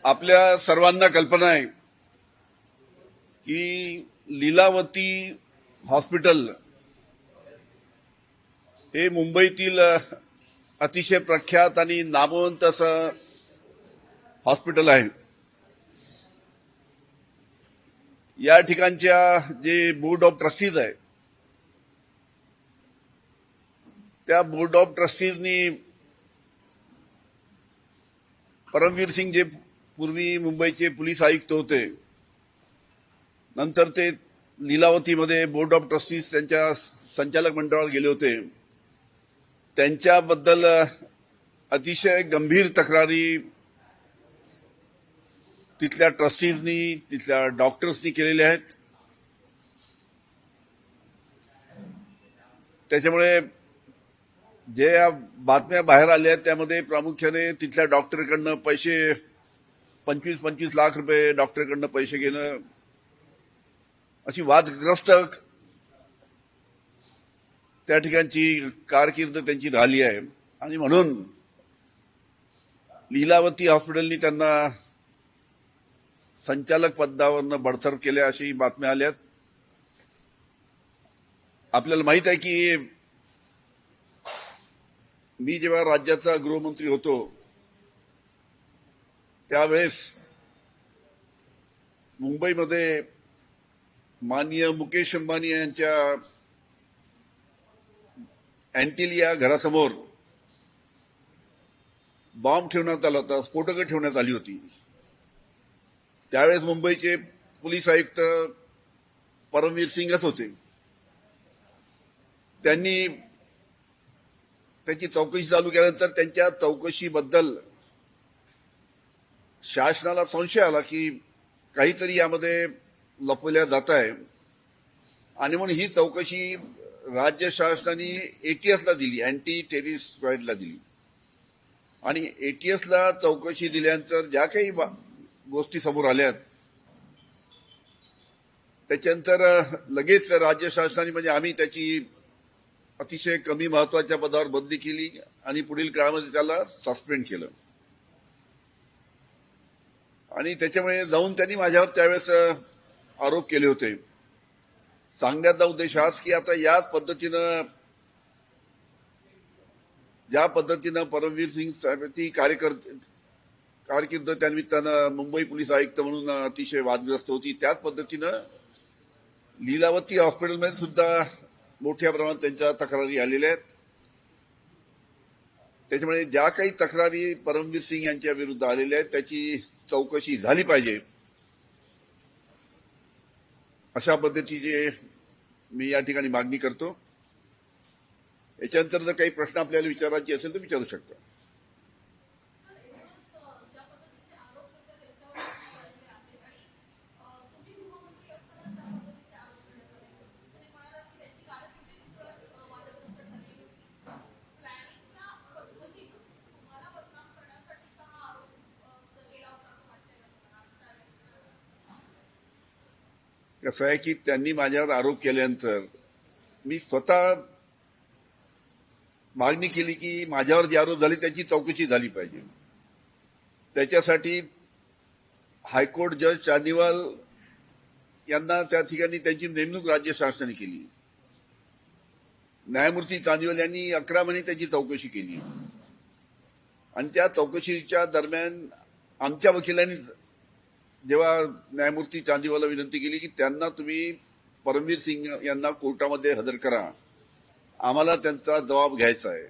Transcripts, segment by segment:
आपल्या सर्वांना कल्पना आहे की लीलावती हॉस्पिटल हे मुंबईतील अतिशय प्रख्यात आणि नामवंत असं हॉस्पिटल आहे. या ठिकाणच्या जे बोर्ड ऑफ ट्रस्टीज आहे त्या बोर्ड ऑफ ट्रस्टीजनी परमवीर सिंग जे पूर्वी मुंबईचे पोलीस आयुक्त होते, नंतर ते लीलावतीमध्ये बोर्ड ऑफ ट्रस्टीज त्यांच्या संचालक मंडळावर गेले होते. त्यांच्याबद्दल अतिशय गंभीर तक्रारी तिथल्या ट्रस्टीजनी तिथल्या डॉक्टर्सनी केलेल्या आहेत. त्याच्यामुळे जे या बातम्या बाहेर आल्या आहेत त्यामध्ये प्रामुख्याने तिथल्या डॉक्टरकडनं पैसे 25-25 लाख रुपये डॉक्टरकडनं पैसे घेणं अशी वादग्रस्त त्या ठिकाणची कारकीर्द त्यांची राहिली आहे. आणि म्हणून लीलावती हॉस्पिटलनी त्यांना संचालक पदावरनं बडतर्फ केल्या अशी बातम्या आल्यात. आपल्याला माहित आहे की मी जेव्हा राज्याचा गृहमंत्री होतो त्यावेळेस मुंबईमध्ये माननीय मुकेश अंबानी यांच्या अँटिलिया घरासमोर बॉम्ब ठेवण्यात आला होता, स्फोटकं ठेवण्यात आली होती. त्यावेळेस मुंबईचे पोलीस आयुक्त परमवीर सिंगच होते. त्यांनी त्याची चौकशी चालू केल्यानंतर त्यांच्या चौकशीबद्दल शासनाला संशय आला की काहीतरी यामध्ये लपवल्या जात आहे आणि म्हणून ही चौकशी राज्य शासनाने एटीएसला दिली, अँटी टेररिस्ट स्क्वॉडला दिली. आणि एटीएसला चौकशी दिल्यानंतर ज्या काही गोष्टी समोर आल्यात त्याच्यानंतर लगेच राज्य शासनाने म्हणजे आम्ही त्याची अतिशय कमी महत्वाच्या पदावर बदली केली आणि पुढील काळामध्ये त्याला सस्पेंड केलं. आणि त्याच्यामुळे जाऊन त्यांनी माझ्यावर त्यावेळेस आरोप केले होते. सांगण्याचा उद्देश हाच की आता याच पद्धतीनं ज्या पद्धतीनं परमवीर सिंग साहेबांची कारकीर्द त्यानिमित्तानं मुंबई पोलीस आयुक्त म्हणून अतिशय वादग्रस्त होती, त्याच पद्धतीनं लीलावती हॉस्पिटलमध्ये सुद्धा मोठ्या प्रमाणात त्यांच्या तक्रारी आलेल्या आहेत. त्याच्यामुळे ज्या काही तक्रारी परमवीर सिंग यांच्या विरुद्ध आलेल्या आहेत त्याची चौकशी झाली पाहिजे अशा पद्धतीची मी या ठिकाणी मागणी करतो. याच्यानंतर जर काही प्रश्न आपल्याला विचारायचे असेल तर विचारू शकता. कसं आहे की त्यांनी माझ्यावर आरोप केल्यानंतर मी स्वतः मागणी केली की माझ्यावर जे आरोप झाले त्याची चौकशी झाली पाहिजे. त्याच्यासाठी हायकोर्ट जज चांदीवाल यांना त्या ठिकाणी त्यांची नेमणूक राज्य शासनाने केली. न्यायमूर्ती चांदीवाल यांनी 11 महिने त्याची चौकशी केली आणि त्या चौकशीच्या दरम्यान आमच्या वकिलांनी जेव्हा न्यायमूर्ती चांदीवालला विनंती केली की त्यांना तुम्ही परमवीर सिंग यांना कोर्टामध्ये हजर करा, आम्हाला त्यांचा जबाब घ्यायचा आहे.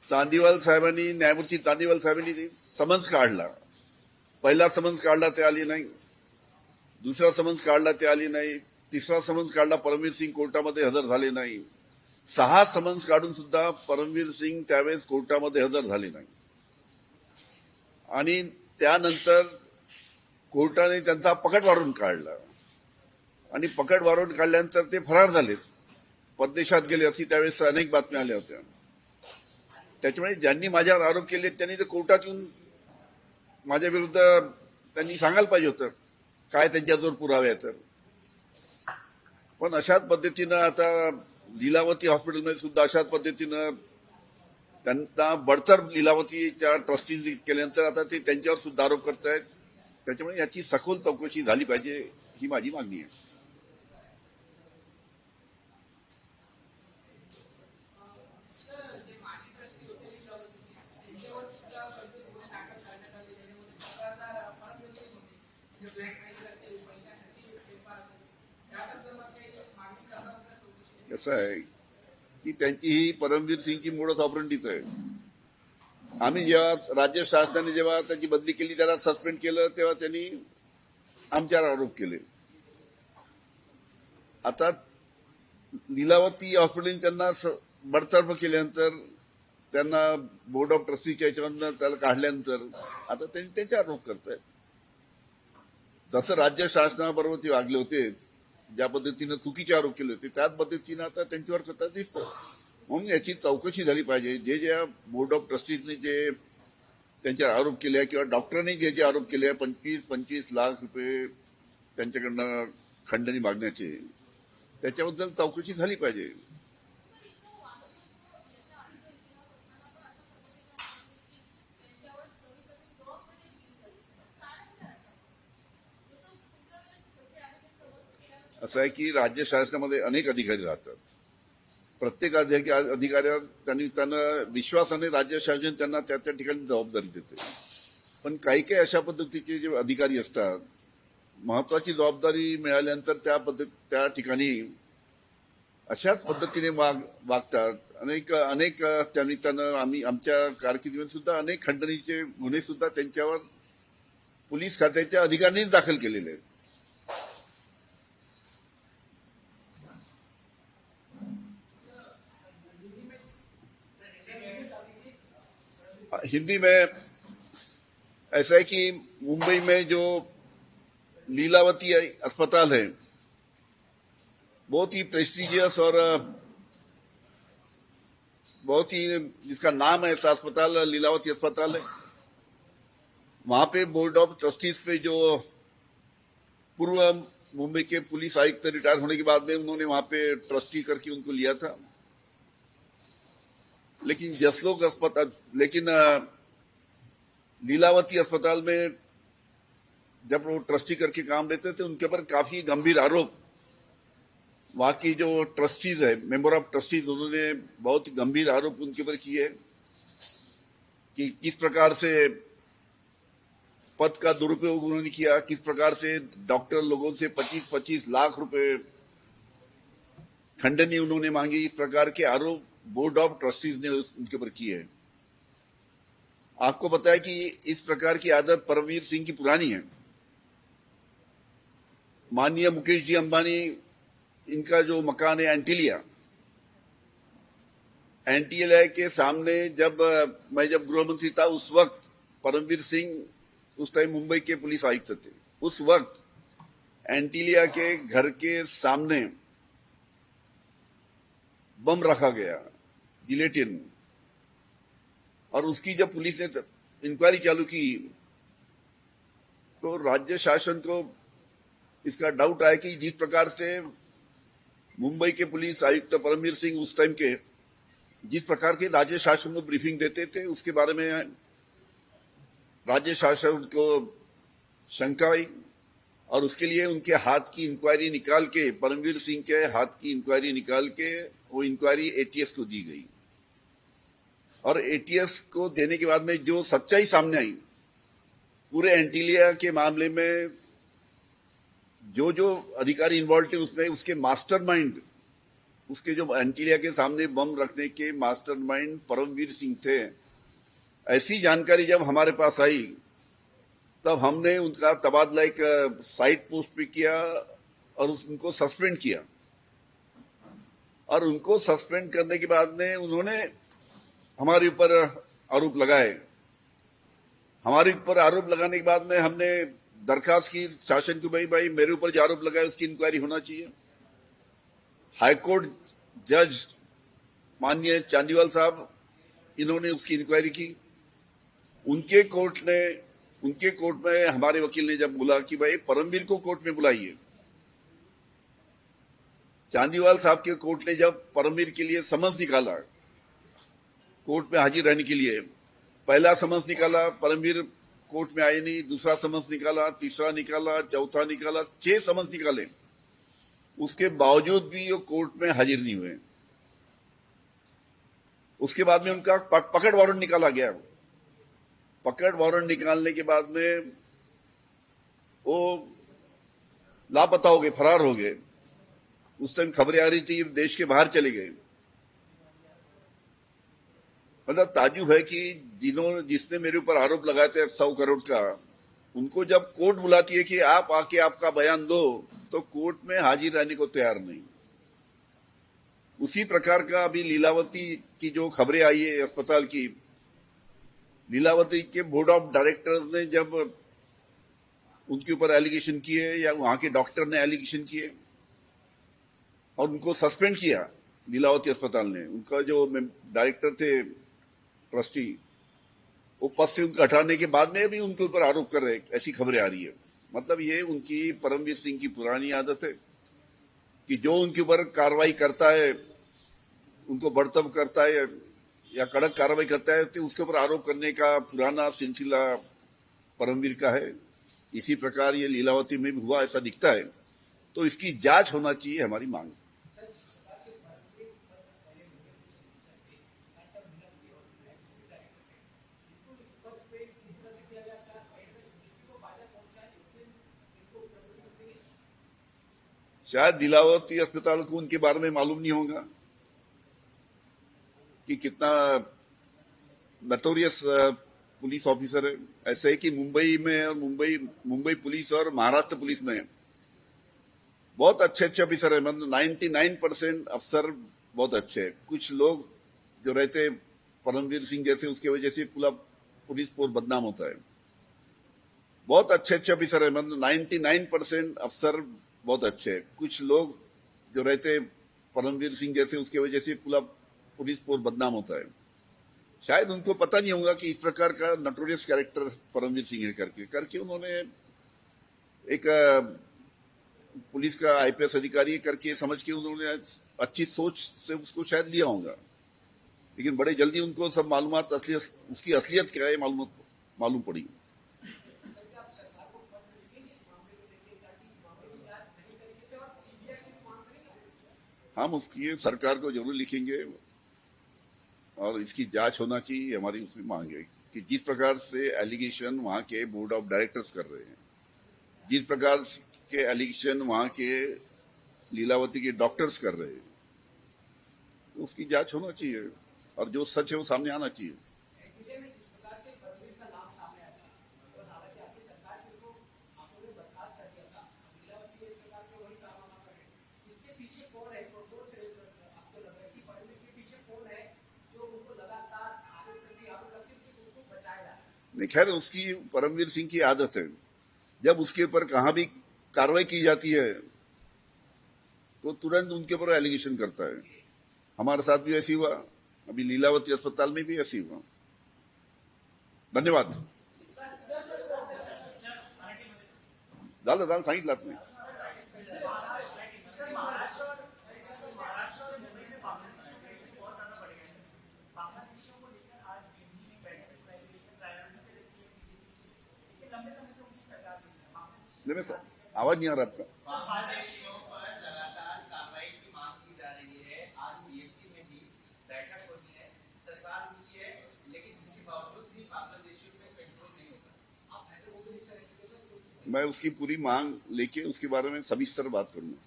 न्यायमूर्ती चांदीवाल साहेबांनी समन्स काढला. पहिला समन्स काढला ते आली नाही, दुसरा समन्स काढला ते आली नाही, तिसरा समन्स काढला परमवीर सिंग कोर्टामध्ये हजर झाले नाही. 6 समन्स काढून सुद्धा परमवीर सिंग त्यावेळेस कोर्टामध्ये हजर झाले नाही. आणि त्यानंतर कोर्टाने त्यांचा पकड वॉरंट काढला आणि पकड वॉरंट काढल्यानंतर ते फरार झाले, परदेशात गेले अशी त्यावेळेस अनेक बातम्या आल्या होत्या. त्याच्यामुळे ज्यांनी माझ्यावर आरोप केले त्यांनी ते कोर्टात येऊन माझ्या विरुद्ध त्यांनी सांगायला पाहिजे होतं काय त्यांच्याजवळ पुरावे आहेत. पण अशाच पद्धतीनं आता लीलावती हॉस्पिटलमध्ये सुद्धा अशाच पद्धतीनं त्यांना बडतर्फ लीलावतीच्या ट्रस्टीज केल्यानंतर आता ते त्यांच्यावर सुद्धा आरोप करतायत. त्याच्यामुळे याची सखोल चौकशी झाली पाहिजे ही माझी मागणी आहे. कसं आहे की त्यांची ही परमवीर सिंगची मोडस ऑपरेंडीच आहे. आम्ही जेव्हा राज्य शासनाने जेव्हा त्याची बदली केली, त्याला सस्पेंड केलं, तेव्हा त्यांनी आमच्यावर आरोप केले. आता लीलावती हॉस्पिटलने त्यांना बडतर्फ केल्यानंतर, त्यांना बोर्ड ऑफ ट्रस्टीच्या याच्यावरनं त्याला काढल्यानंतर आता त्यांनी त्याचे आरोप करतायत. जसं राज्य शासनाबरोबर ते वागले होते, ज्या पद्धतीनं चुकीचे आरोप केले होते, त्याच पद्धतीनं आता त्यांच्यावर करता दिसतं. म्हणून याची चौकशी झाली पाहिजे. जे बोर्ड ऑफ ट्रस्टीजने जे त्यांच्यावर आरोप केले किंवा डॉक्टरांनी जे आरोप केले 25 लाख रुपये त्यांच्याकडनं खंडणी मागण्याचे, त्याच्याबद्दल चौकशी झाली पाहिजे. असं आहे की राज्य शासनामध्ये अनेक अधिकारी राहतात. प्रत्येक अधिकाऱ्यावर त्यांना विश्वासाने राज्य शासन त्यांना त्या त्या ठिकाणी जबाबदारी देते. पण काही काही अशा पद्धतीचे जे अधिकारी असतात, महत्वाची जबाबदारी मिळाल्यानंतर त्या ठिकाणी अशाच पद्धतीने वागतात. अनेक त्यानिमित्तानं आम्ही आमच्या कारकिर्दीमध्ये सुद्धा अनेक खंडणीचे गुन्हे सुद्धा त्यांच्यावर पोलीस खात्याच्या अधिकाऱ्यांनीच दाखल केलेले आहेत. हिंदी में ऐसा है कि मुंबई में जो लीलावती अस्पताल है, बहुत ही प्रेस्टिजियस और बहुत ही जिसका नाम है, ऐसा अस्पताल लीलावती अस्पताल है. वहां पे बोर्ड ऑफ ट्रस्टीज पे जो पूर्व मुंबई के पुलिस आयुक्त रिटायर होने के बाद में उन्होंने वहां पे ट्रस्टी करके उनको लिया था. लेकिन लीलावती अस्पताल में जब वो ट्रस्टी करके काम लेते थे, उनके ऊपर काफी गंभीर आरोप वहां की जो ट्रस्टीज है, मेंबर ऑफ ट्रस्टीज, उन्होंने बहुत गंभीर आरोप उनके ऊपर किए कि किस प्रकार से पद का दुरुपयोग उन्होंने किया, किस प्रकार से डॉक्टर लोगों से 25-25 लाख रुपए खंडनी उन्होंने मांगी. इस प्रकार के आरोप बोर्ड ऑफ ट्रस्टीज ने उनके ऊपर किए हैं. आपको पता है कि इस प्रकार की आदत परमवीर सिंह की पुरानी है. माननीय मुकेश जी अंबानी, इनका जो मकान है एंटीलिया के सामने, मैं जब गृहमंत्री था उस वक्त परमवीर सिंह उस टाइम मुंबई के पुलिस आयुक्त थे. उस वक्त एंटीलिया के घर के सामने बम रखा गया, जिलेटिन. और उसकी जब पुलिस ने इंक्वायरी चालू की तो राज्य शासन को इसका डाउट आया कि जिस प्रकार से मुंबई के पुलिस आयुक्त परमवीर सिंह उस टाइम के जिस प्रकार के राज्य शासन को ब्रीफिंग देते थे, उसके बारे में राज्य शासन को शंका आई और उसके लिए उनके हाथ की इंक्वायरी निकाल के, परमवीर सिंह के हाथ की इंक्वायरी निकाल के वो इंक्वायरी एटीएस को दी गई. और एटीएस को देने के बाद में जो सच्चाई सामने आई, पूरे एंटीलिया के मामले में जो अधिकारी इन्वॉल्व थे उसमें उसके मास्टरमाइंड, उसके जो एंटीलिया के सामने बम रखने के मास्टरमाइंड परमवीर सिंह थे. ऐसी जानकारी जब हमारे पास आई तब हमने उनका तबादला एक साइड पोस्ट पे किया और उनको सस्पेंड किया. और उनको सस्पेंड करने के बाद में उन्होंने हमारे ऊपर आरोप लगाए. हमारे ऊपर आरोप लगाने के बाद में हमने दरखास्त की शासन को, भाई मेरे ऊपर जो आरोप लगाए उसकी इंक्वायरी होना चाहिए. हाईकोर्ट जज माननीय चांदीवाल साहब, इन्होंने उसकी इंक्वायरी की. उनके कोर्ट में हमारे वकील ने जब बोला कि भाई परमवीर को कोर्ट में बुलाइए, चांदीवाल साहब के कोर्ट ने जब परमवीर के लिए समन्स निकाला कोर्ट में हाजिर रहने के लिए। पहला समन्स निकाला, परमवीर कोर्ट में आए नहीं, दूसरा समन्स निकाला, तीसरा निकाला, चौथा निकाला, 6 समन्स निकाले, उसके बावजूद भी वो कोर्ट में हाजिर नहीं हुए। उसके बाद में उनका पकड़ वारंट निकाला गया। पकड़ वारंट निकालने के बाद में वो लापता हो गए, फरार हो गए। उस टाइम खबरें आ रही थी देश के बाहर चले गए। मतलब ताज्जुब है कि जिसने मेरे ऊपर आरोप लगाए थे 100 करोड़ का, उनको जब कोर्ट बुलाती है कि आप आके आपका बयान दो, तो कोर्ट में हाजिर रहने को तैयार नहीं। उसी प्रकार का अभी लीलावती की जो खबरें आई है अस्पताल की, लीलावती के बोर्ड ऑफ डायरेक्टर्स ने जब उनके ऊपर एलिगेशन किए या वहां के डॉक्टर ने एलिगेशन किए और उनको सस्पेंड किया लीलावती अस्पताल ने, उनका जो डायरेक्टर थे ट्रस्टी, वो पद से उनको हटाने के बाद में भी उनके ऊपर आरोप कर रहे, ऐसी खबरें आ रही है। मतलब ये उनकी परमवीर सिंह की पुरानी आदत है कि जो उनके ऊपर कार्रवाई करता है, उनको बर्तब करता है या कड़क कार्रवाई करता है, तो उसके ऊपर आरोप करने का पुराना सिलसिला परमवीर का है। इसी प्रकार ये लीलावती में भी हुआ ऐसा दिखता है, तो इसकी जांच होना चाहिए, हमारी मांग। शायद लीलावती अस्पताल को उनके बारे में मालूम नहीं होगा कि कितना नटोरियस पुलिस ऑफिसर है। ऐसे है कि मुंबई में और मुंबई पुलिस और महाराष्ट्र पुलिस में बहुत अच्छे अच्छे ऑफिसर है। मतलब 99% अफसर बहुत अच्छे हैं। कुछ लोग जो रहते परमवीर सिंह जैसे, उसकी वजह से पूरा पुलिस फोर्स बदनाम होता है। बहुत अच्छे अच्छे ऑफिसर है। मतलब 99% अफसर बहुत अच्छे हैं। कुछ लोग जो रहते परमवीर सिंह जैसे, उसकी वजह से पूरा पुलिस फोर्स बदनाम होता है। शायद उनको पता नहीं होगा कि इस प्रकार का नटोरियस कैरेक्टर परमवीर सिंह है करके उन्होंने एक पुलिस का आईपीएस अधिकारी करके समझ के उन्होंने अच्छी सोच से उसको शायद लिया होगा। लेकिन बड़े जल्दी उनको सब मालूमात उसकी असलियत क्या है मालूम पड़ी। हम उसकी सरकार को जरूर लिखेंगे और इसकी जांच होना चाहिए, हमारी उसमें मांग है कि जिस प्रकार से एलिगेशन वहां के बोर्ड ऑफ डायरेक्टर्स कर रहे हैं, जिस प्रकार के एलिगेशन वहां के लीलावती के डॉक्टर्स कर रहे हैं, तो उसकी जांच होना चाहिए और जो सच है वो सामने आना चाहिए। नहीं, खैर उसकी परमवीर सिंह की आदत है, जब उसके ऊपर कहां भी कार्रवाई की जाती है तो तुरंत उनके ऊपर एलिगेशन करता है। हमारे साथ भी ऐसी हुआ, अभी लीलावती अस्पताल में भी ऐसी हुआ। धन्यवाद। दादा सांगितलं नाही। आवाज नहीं आ रहा आपका। मैं उसकी पूरी मांग लेके उसके बारे में सविस्तर बात करूंगा।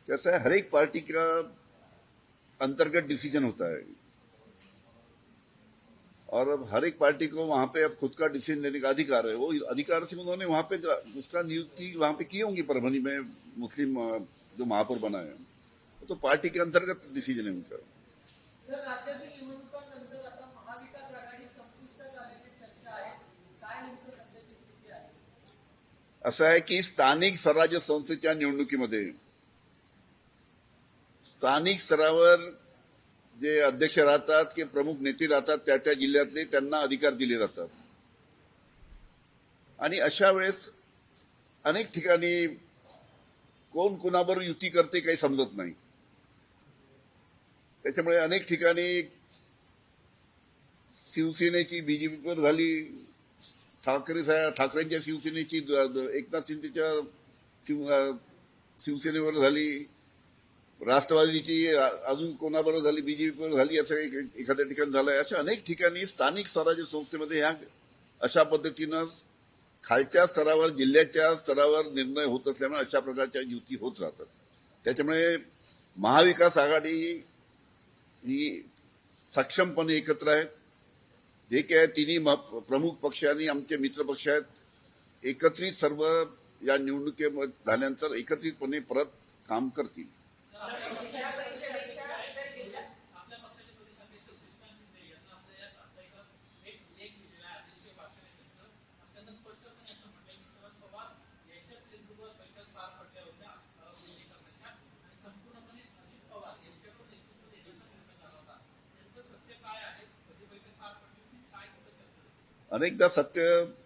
कैसा है, हर एक पार्टी का अंतर्गत डिसीजन होता है और अब हर एक पार्टी को वहां पे अब खुद का डिसीजन लेने का अधिकार है। वो अधिकार से उन्होंने वहां पे उसका नियुक्ति वहां पे की होंगी परभनी में, मुस्लिम जो महापौर बना है, तो पार्टी के अंतर्गत डिसीजन है उनका। सर, राज्यातील निवडणुकांनंतर आता महाविकास आघाडी संपुष्टात आल्याची चर्चा आहे, काय नेमकं सध्याची स्थिती आहे? असं आहे की स्थानिक स्वराज्य संस्थेच्या निवडणुकीमध्ये स्थानिक स्तरावर जे अध्यक्ष राहतात की प्रमुख नेते राहतात त्या त्या जिल्ह्यातले त्यांना अधिकार दिले जातात. आणि अशा वेळेस अनेक ठिकाणी कोण कोणाबरोबर युती करते काही समजत नाही. त्याच्यामुळे अनेक ठिकाणी शिवसेनेची बीजेपीवर झाली, ठाकरेंच्या शिवसेनेची एकनाथ शिंदेच्या शिवसेनेवर झाली, राष्ट्रवादीची अजून कोणाबरोबर झाली, बीजेपीवर झाली, असं एखाद्या ठिकाणी झालंय. अशा अनेक ठिकाणी स्थानिक स्वराज्य संस्थेमध्ये ह्या अशा पद्धतीनं खालच्या स्तरावर, जिल्ह्याच्या स्तरावर निर्णय होत असल्यामुळे अशा प्रकारच्या युती होत राहतात. त्याच्यामुळे महाविकास आघाडी ही सक्षमपणे एकत्र आहेत. जे काय तिन्ही प्रमुख पक्ष आणि आमचे मित्र पक्ष आहेत, एकत्रित सर्व या निवडणुकीमध्ये झाल्यानंतर एकत्रितपणे परत काम करतील. अनेकदा सत्य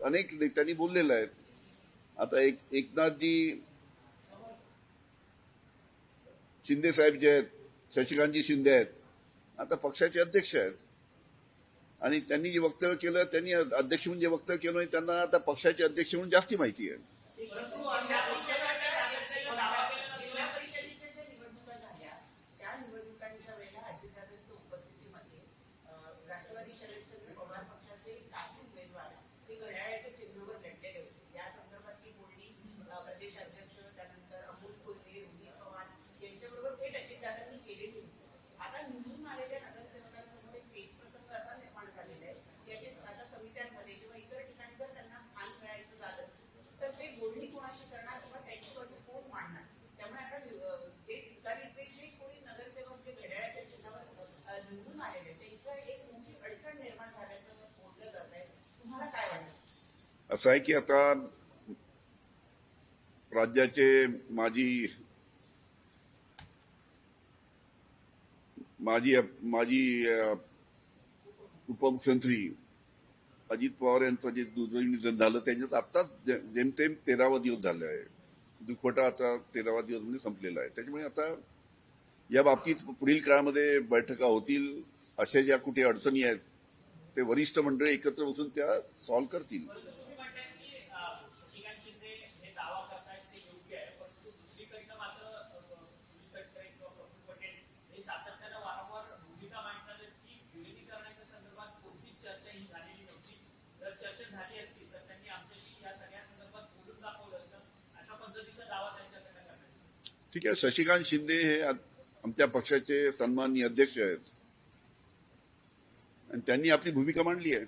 अनेक नेत्यांनी बोललेलं आहे. आता एकनाथजी शिंदे साहेब जे आहेत, शशिकांतजी शिंदे आहेत, आता पक्षाचे अध्यक्ष आहेत. आणि त्यांनी जे वक्तव्य केलं, त्यांनी अध्यक्ष म्हणून जे वक्तव्य केलं त्यांना आता पक्षाचे अध्यक्ष म्हणून जास्ती माहिती आहे. जिल्हा परिषदेच्या ज्या निवडणुका झाल्या त्या निवडणुकांच्या वेळेला अजितदादांच्या उपस्थितीमध्ये राष्ट्रवादी शरदचंद्र पवार पक्षाचे काही उमेदवार ते घड्याळाच्या चिन्हावर लढलेले होते. या संदर्भातली बोलणी प्रदेशाध्यक्ष, त्यानंतर अमोल कोल्हे, रोहित पवार यांच्याबरोबर थेट अजितदादांनी केलेली होती. आता निवडून आलेल्या नगरसेवकांसमोर एक पेच प्रसंग असा निर्माण झालेला आहे की आता समित्यांमध्ये किंवा इतर ठिकाणी जर त्यांना स्थान मिळायचं झालं तर ते बोलणी कोणाशी करणार किंवा त्याची बाजू कोण मांडणार. त्यामुळे आता जे तुतारीचे जे कोणी नगरसेवक जे घड्याळाच्या चिन्हावर निवडून आलेले त्यांचं एक मोठी अडचण निर्माण झाल्याचं बोललं जात आहे. तुम्हाला काय वाटतं? असं आहे की आता राज्याचे माजी उपमुख्यमंत्री अजित पवार यांचं जे दुर्दैवी निधन झालं त्याच्यात आत्ताच जेमतेम 13वा दिवस झाले आहे. दुखवटा आता 13वा दिवस म्हणजे संपलेला आहे. त्याच्यामुळे आता या बाबतीत पुढील काळामध्ये बैठका होतील. अशा ज्या कुठे अडचणी आहेत ते वरिष्ठ मंडळी एकत्र बसून त्या सॉल्व्ह करतील. तुम्ही म्हणताय की शशिकांत शिंदे हे दावा करतायत ते योग्य आहे, परंतु दुसरीकडनं मात्र सुनील तटकरे किंवा प्रफुल्ल पटेल हे सातत्यानं वारंवार भूमिका मांडतात की विलीनीकरणाच्या संदर्भात कोणतीच चर्चा ही झालेली नव्हती. जर चर्चा झाली असती तर त्यांनी आमच्याशी या सगळ्या संदर्भात बोलून दाखवलं असतं, अशा पद्धतीचा दावा त्यांच्याकडे करण्यात. ठीक आहे, शशिकांत शिंदे हे आमच्या पक्षाचे सन्माननीय अध्यक्ष आहेत आणि त्यांनी आपली भूमिका मांडली आहे.